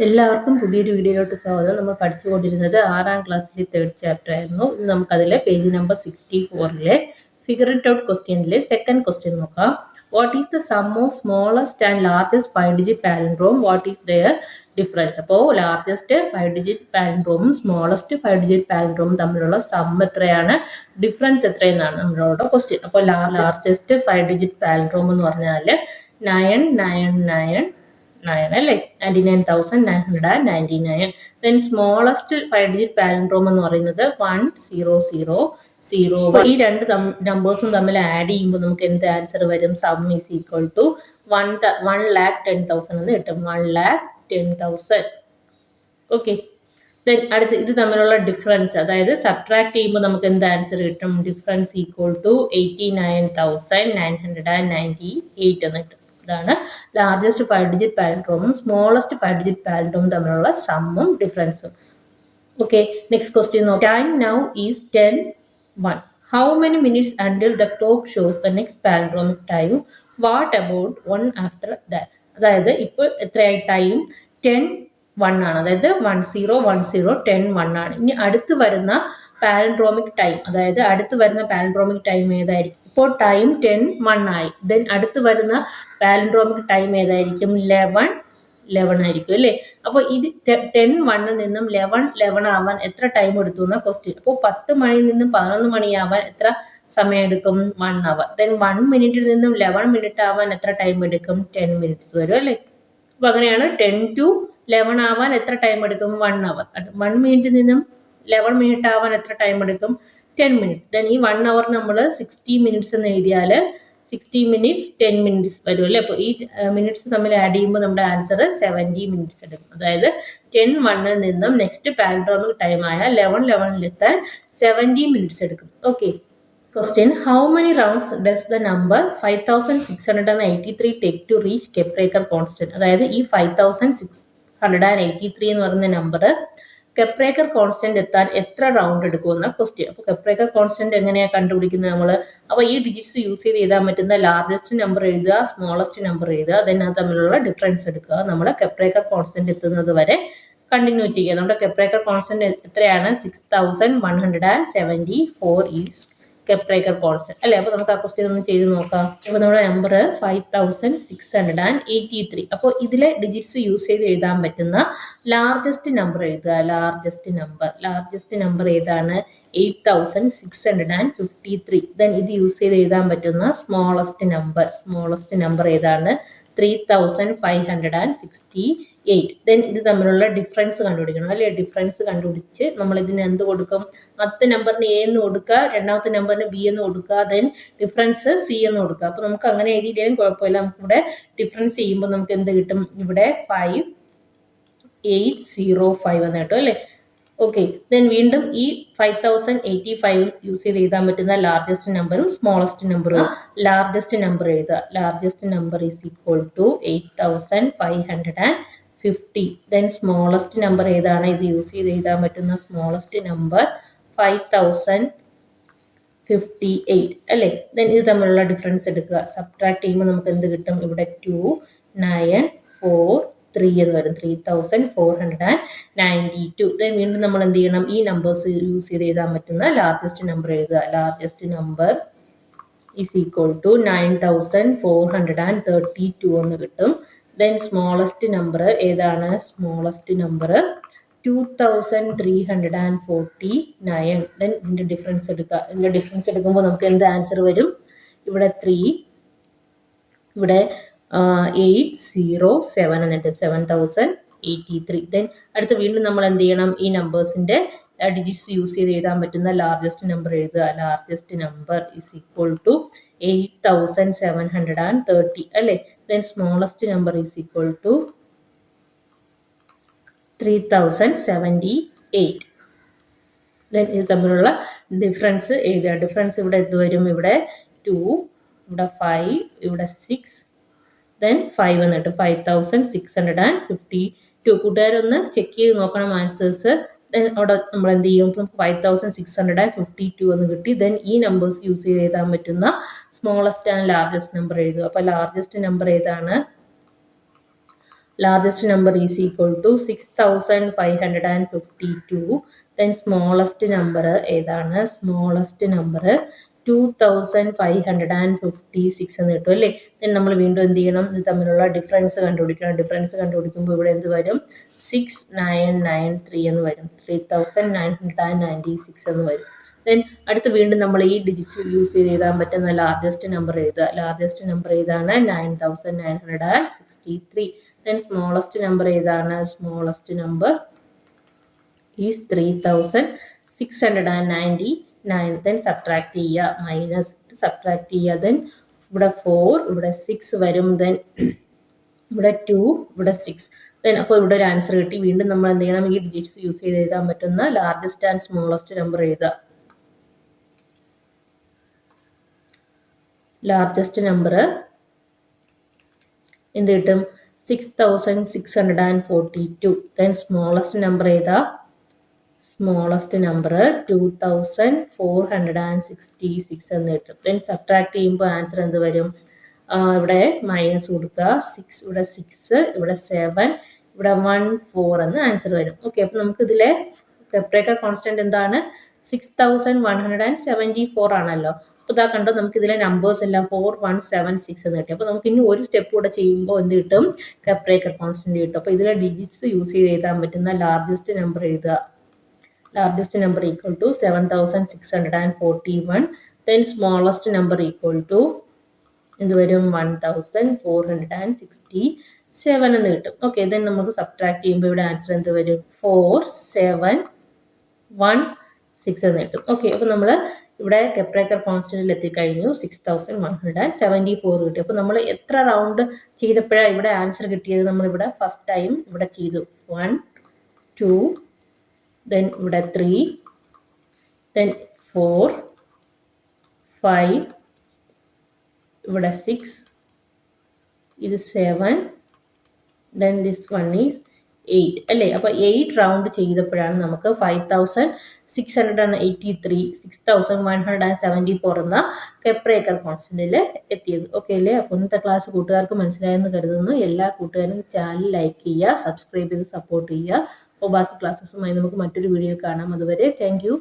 എല്ലാവർക്കും പുതിയൊരു വീഡിയോയിലോട്ട് സ്വാഗതം. നമ്മൾ പഠിച്ചുകൊണ്ടിരുന്നത് 6ാം ക്ലാസ്സിലെ തേർഡ് ചാപ്റ്റർ ആയിരുന്നു. ഇന്ന് നമുക്കതിലെ പേജ് നമ്പർ 64ലെ ഫിഗർ ഇറ്റ് ഔട്ട് ക്വസ്റ്റ്യനിലെ സെക്കൻഡ് ക്വസ്റ്റ്യൻ നോക്കാം. What is the sum of smallest and largest 5 digit palindrome? What is their difference? അപ്പോൾ ലാർജസ്റ്റ് 5 ഡിജിറ്റ് പാലൻഡ്രോമും സ്മോളസ്റ്റ് 5 ഡിജിറ്റ് പാലൻഡ്രോമും തമ്മിലുള്ള സം എത്രയാണ്, ഡിഫറൻസ് എത്രയെന്നാണ് നമ്മളോട് ക്വസ്റ്റ്യൻ. അപ്പോൾ ലാർജസ്റ്റ് 5 ഡിജിറ്റ് പാലൻഡ്രോം എന്ന് പറഞ്ഞാൽ 999 അല്ലേ, 99,999. ദെൻ സ്മോളസ്റ്റ് 5 ഡിജിറ്റ് പാലൻഡ്രോം എന്ന് പറയുന്നത് 1000. ഈ രണ്ട് നമ്പേഴ്സും തമ്മിൽ ആഡ് ചെയ്യുമ്പോൾ നമുക്ക് എന്ത് ആൻസർ വരും? സം ഈസ് ഈക്വൽ ടു 1,10,000 എന്ന് കിട്ടും. 1,10,000. ഓക്കെ. ദെൻ അടുത്ത് ഇത് തമ്മിലുള്ള ഡിഫറൻസ്, അതായത് സബ്ട്രാക്ട് ചെയ്യുമ്പോൾ നമുക്ക് എന്ത് ആൻസർ കിട്ടും? ഡിഫറൻസ് ഈക്വൽ ടു 89,998 എന്ന് കിട്ടും. ഇതാണ് ലാർജസ്റ്റ് 5 ഡിജിറ്റ് പാലൻഡ്രോമും സ്മോളസ്റ്റ് 5 ഡിജിറ്റ് പാലൻഡ്രോമും തമ്മിലുള്ള സമ്മും ഡിഫറൻസും. ഓക്കെ, നെക്സ്റ്റ് ക്വസ്റ്റ്യൻ നോക്കാം. Time now is 10:01. How many minutes until the clock shows the next palindromic time? What about one after that? അതായത് ഇപ്പോൾ എത്രയായി? ടൈം 10:01 ആണ്. അതായത് 1010 10:01 ആണ്. ഇനി അടുത്ത് വരുന്ന പാലൻഡ്രോമിക് ടൈം, അതായത് അടുത്ത് വരുന്ന പാലൻഡ്രോമിക് ടൈം ഏതായിരിക്കും? ഇപ്പോൾ ടൈം 10:01 ആയി. ദെൻ അടുത്ത് വരുന്ന പാലൻഡ്രോമിക് ടൈം ഏതായിരിക്കും? 11 ആയിരിക്കും അല്ലേ. അപ്പോൾ ഇത് 10:01 നിന്നും 11 ആവാൻ എത്ര ടൈം എടുത്തു എന്ന ക്വസ്റ്റ്യൻ. അപ്പോൾ 10 മണിയിൽ നിന്നും 11 മണിയാവാൻ എത്ര സമയം എടുക്കും? 1 അവർ. ദെൻ 1 മിനിറ്റിൽ നിന്നും 11 മിനിറ്റ് ആവാൻ എത്ര ടൈം എടുക്കും? 10 മിനിറ്റ്സ് വരും അല്ലേ. അപ്പോൾ അങ്ങനെയാണ് 10 to 11 ആവാൻ എത്ര ടൈം എടുക്കും? 1 അവർ. 1 മിനിറ്റിൽ നിന്നും 11 മിനിറ്റ് ആവാൻ എത്ര ടൈം എടുക്കും? 10 മിനിറ്റ്. ദെൻ ഈ 1 അവർ നമ്മൾ 60 മിനിറ്റ്സ് എന്ന് എഴുതിയാൽ 60 മിനിറ്റ്സ് 10 മിനിറ്റ്സ് വരും അല്ലേ. അപ്പോൾ ഈ മിനിറ്റ്സ് തമ്മിൽ ആഡ് ചെയ്യുമ്പോൾ നമ്മുടെ ആൻസർ 70 മിനിറ്റ്സ് എടുക്കും. അതായത് 10:01 നിന്നും നെക്സ്റ്റ് പാലൻഡ്രോമിക് ടൈം ആയ 11:11 70 മിനിറ്റ്സ് എടുക്കും. Okay. Question: How many rounds does the number 5,683 take to reach Kepler constant? അതായത് ഈ 5,683 എന്ന് പറയുന്ന നമ്പർ കെപ്രേക്കർ കോൺസ്റ്റന്റ് എത്താൻ എത്ര റൗണ്ട് എടുക്കുമെന്ന ക്വസ്റ്റ്യൻ. അപ്പോൾ കെപ്രേക്കർ കോൺസ്റ്റന്റ് എങ്ങനെയാണ് കണ്ടുപിടിക്കുന്നത് നമ്മൾ? അപ്പോൾ ഈ ഡിജിറ്റ്സ് യൂസ് ചെയ്ത് എഴുതാൻ പറ്റുന്ന ലാർജസ്റ്റ് നമ്പർ എഴുതുക, സ്മോളസ്റ്റ് നമ്പർ എഴുതുക, ദെൻ അത് തമ്മിലുള്ള ഡിഫറൻസ് എടുക്കുക. നമ്മൾ കെപ്രേക്കർ കോൺസ്റ്റന്റ് എത്തുന്നത് വരെ കണ്ടിന്യൂ ചെയ്യുക. നമ്മുടെ കെപ്രേക്കർ കോൺസ്റ്റന്റ് എത്രയാണ്? 6,174 ഈസ് കെപ്രേക്കർ കോൺസ്റ്റന്റ് അല്ലേ. അപ്പോൾ നമുക്ക് ആ ക്വസ്റ്റ്യൻ ഒന്ന് ചെയ്ത് നോക്കാം. അപ്പോൾ നമ്മുടെ നമ്പർ 5,683. അപ്പോൾ ഇതിലെ ഡിജിറ്റ്സ് യൂസ് ചെയ്ത് എഴുതാൻ പറ്റുന്ന ലാർജസ്റ്റ് നമ്പർ എഴുതുക. ലാർജസ്റ്റ് നമ്പർ ഏതാണ്? 8,653. ദെൻ ഇത് യൂസ് ചെയ്ത് എഴുതാൻ പറ്റുന്ന സ്മോളസ്റ്റ് നമ്പർ ഏതാണ്? 3,568. ദെൻ ഇത് തമ്മിലുള്ള ഡിഫറൻസ് കണ്ടുപിടിക്കണം അല്ലേ. ഡിഫറൻസ് കണ്ടുപിടിച്ച് നമ്മൾ ഇതിന് എന്ത് കൊടുക്കും? ആദ്യത്തെ നമ്പറിന് എ എന്ന് കൊടുക്കുക, രണ്ടാമത്തെ നമ്പറിന് ബി എന്ന് കൊടുക്കുക, ദെൻ ഡിഫറൻസ് സി എന്ന് കൊടുക്കുക. അപ്പോൾ നമുക്ക് അങ്ങനെ എഴുതിയില്ലെങ്കിലും കുഴപ്പമില്ല. നമുക്കിവിടെ ഡിഫറൻസ് ചെയ്യുമ്പോൾ നമുക്ക് എന്ത് കിട്ടും? ഇവിടെ 5,805 എന്ന് കിട്ടും അല്ലേ. ഓക്കെ. ദെൻ വീണ്ടും ഈ 5,085 യൂസ് ചെയ്ത് എഴുതാൻ പറ്റുന്ന ലാർജസ്റ്റ് നമ്പറും സ്മോളസ്റ്റ് നമ്പറും. ലാർജസ്റ്റ് നമ്പർ എഴുതുക. Largest number is equal to 8,550. Then smallest number ഏതാണ്? ഇത് യൂസ് ചെയ്ത് എഴുതാൻ പറ്റുന്ന സ്മോളസ്റ്റ് നമ്പർ 5,058 അല്ലേ. ദെൻ ഇത് തമ്മിലുള്ള ഡിഫറൻസ് എടുക്കുക. സബ്ട്രാക്ട് ചെയ്യുമ്പോൾ നമുക്ക് എന്ത് കിട്ടും? ഇവിടെ 2,943 എന്ന് വരും. 3,492. ദെൻ വീണ്ടും നമ്മൾ എന്ത് ചെയ്യണം? ഈ നമ്പേഴ്സ് യൂസ് ചെയ്ത് എഴുതാൻ പറ്റുന്ന ലാർജസ്റ്റ് നമ്പർ എഴുതുക. Largest number is equal to 9,432 എന്ന് കിട്ടും. ദെൻ സ്മോളസ്റ്റ് നമ്പർ ഏതാണ്? Smallest number 2,349. ദെൻ ഇതിന്റെ ഡിഫറൻസ് എടുക്കുക. ഇതിന്റെ ഡിഫറൻസ് എടുക്കുമ്പോൾ നമുക്ക് എന്ത് ആൻസർ വരും? ഇവിടെ 3, ഇവിടെ 807 എന്നിട്ട് 7,083. ദെൻ അടുത്ത് വീണ്ടും നമ്മൾ എന്ത് ചെയ്യണം? ഈ നമ്പേഴ്സിന്റെ ഡിജിറ്റ്സ് യൂസ് ചെയ്ത് എഴുതാൻ പറ്റുന്ന ലാർജസ്റ്റ് നമ്പർ എഴുതുക. Largest number is equal to 8,730 അല്ലേ. Then smallest number is equal to 3,078. Then ഇത് തമ്മിലുള്ള ഡിഫറൻസ് എഴുതുക. ഡിഫറൻസ് ഇവിടെ എന്ത് വരും? ഇവിടെ 2, ഇവിടെ 5, ഇവിടെ 6, ദെൻ 5 എന്നിട്ട് 5,652. കൂട്ടുകാരൊന്ന് ചെക്ക് ചെയ്ത് നോക്കണം ആൻസേഴ്സ്. ദെൻ അവിടെ നമ്മൾ എന്ത് ചെയ്യും? 5,652 എന്ന് കിട്ടി. ദെൻ ഈ നമ്പേഴ്സ് യൂസ് ചെയ്ത് എഴുതാൻ പറ്റുന്ന സ്മോളസ്റ്റ് ആൻഡ് ലാർജസ്റ്റ് നമ്പർ എഴുതുക. അപ്പോൾ ലാർജസ്റ്റ് നമ്പർ ഏതാണ്? largest number is equal to 6552. Then smallest number ഏതാണ്? smallest number 2556 എന്ന് കിട്ടും അല്ലേ. then നമ്മൾ വീണ്ടും എന്ത് ചെയ്യണം? ഇത് തമ്മിലുള്ള ഡിഫറൻസ് കണ്ടുപിടിക്കണം. ഡിഫറൻസ് കണ്ടുപിടിക്കുമ്പോൾ ഇവിടെ എന്ത് വരും? 6993 എന്ന് വരും. 3996 എന്ന് വരും. then അടുത്ത് വീണ്ടും നമ്മൾ ഈ ഡിജിറ്റ് യൂസ് ചെയ്ത് എഴുതാൻ പറ്റുന്ന ലാർജസ്റ്റ് നമ്പർ എഴുതുക. ലാർജസ്റ്റ് നമ്പർ ഏതാണ്? 9963. then smallest number ഏതാണ്? smallest number is 3699. then subtract ചെയ്യുക. മൈനസ് സബ്ട്രാക്ട് ചെയ്യുക. then ഇവിടെ 4 ഇവിടെ 6 വരും. then ഇവിടെ 2 ഇവിടെ 6. then അപ്പോൾ ഇവിടെ ഒരു ആൻസർ കിട്ടി. വീണ്ടും നമ്മൾ എന്ത് ചെയ്യണം? ഈ ഡിജിറ്റ്സ് യൂസ് ചെയ്ത് എഴുതാൻ പറ്റുന്ന ലാർജസ്റ്റ് ആൻഡ് സ്മോളസ്റ്റ് നമ്പർ എഴുതുക. ലാർജസ്റ്റ് നമ്പർ എന്ത് കിട്ടും? 6642. then സ്മോളസ്റ്റ് നമ്പർ ഏതാ? സ്മോളസ്റ്റ് നമ്പർ 2466 എന്ന് കിട്ടും. then സബ്ട്രാക്ട് ചെയ്യുമ്പോൾ ആൻസർ എന്ത് വരും? ഇവിടെ മൈനസ് കൊടുക്കുക. 6 ഇവിടെ 6 ഇവിടെ 7 ഇവിടെ 1 4 എന്ന് ആൻസർ വരും. ഓക്കെ, അപ്പോൾ നമുക്ക് ഇതിലെ കെപ്രേക്കർ കോൺസ്റ്റന്റ് എന്താണ്? 6174 ആണല്ലോ. അപ്പോൾ ഇതാ കണ്ടോ, നമുക്ക് ഇതിലെ നമ്പേഴ്സ് എല്ലാം 4176 എന്ന് കിട്ടി. അപ്പോൾ നമുക്ക് ഇനി ഒരു സ്റ്റെപ്പ് കൂടെ ചെയ്യുമ്പോൾ എന്ത് കിട്ടും? കെപ്രേക്കർ കോൺസ്റ്റന്റ് കിട്ടും. അപ്പോൾ ഇതിലെ ഡിജിറ്റ്സ് യൂസ് ചെയ്ത് എഴുതാൻ പറ്റുന്ന ലാർജസ്റ്റ് നമ്പർ എഴുതുക. Largest number equal to 7641. then smallest number equal to എന്ത് വരും? 1467 എന്ന് കിട്ടും. ഓക്കെ, then നമുക്ക് സബ്ട്രാക്ട് ചെയ്യുമ്പോൾ ഇവിടെ ആൻസർ എന്ത് വരും? 4716 എന്ന് കിട്ടും. ഓക്കെ, അപ്പോൾ നമ്മൾ ഇവിടെ കെപ്രേക്കർ കോൺസ്റ്റന്റിൽ എത്തിക്കഴിഞ്ഞു. 6174 കിട്ടി. അപ്പോൾ നമ്മൾ എത്ര റൗണ്ട് ചെയ്തപ്പോഴാണ് ഇവിടെ ആൻസർ കിട്ടിയത്? നമ്മളിവിടെ ഫസ്റ്റ് ടൈം ഇവിടെ ചെയ്തു 1 2 then ഇവിടെ 3 then 4 5 ഇവിടെ 6 ഇത് 7 then this one is 8 അല്ലേ. അപ്പോൾ 8 റൗണ്ട് ചെയ്തപ്പോഴാണ് നമുക്ക് 5683 6174 എന്ന കെപ്രേക്കർ കോൺസ്റ്റന്റിൽ എത്തിയത്. ഓക്കെ അല്ലേ. അപ്പോൾ ഇന്നത്തെ ക്ലാസ് കൂട്ടുകാർക്ക് മനസ്സിലായെന്ന് കരുതുന്നു. എല്ലാ കൂട്ടുകാരും ചാനൽ ലൈക്ക് ചെയ്യുക, സബ്സ്ക്രൈബ് ചെയ്ത് സപ്പോർട്ട് ചെയ്യുക. അപ്പോൾ ബാക്കി ക്ലാസ്സസുമായി നമുക്ക് മറ്റൊരു വീഡിയോ കാണാം. അതുവരെ താങ്ക് യു.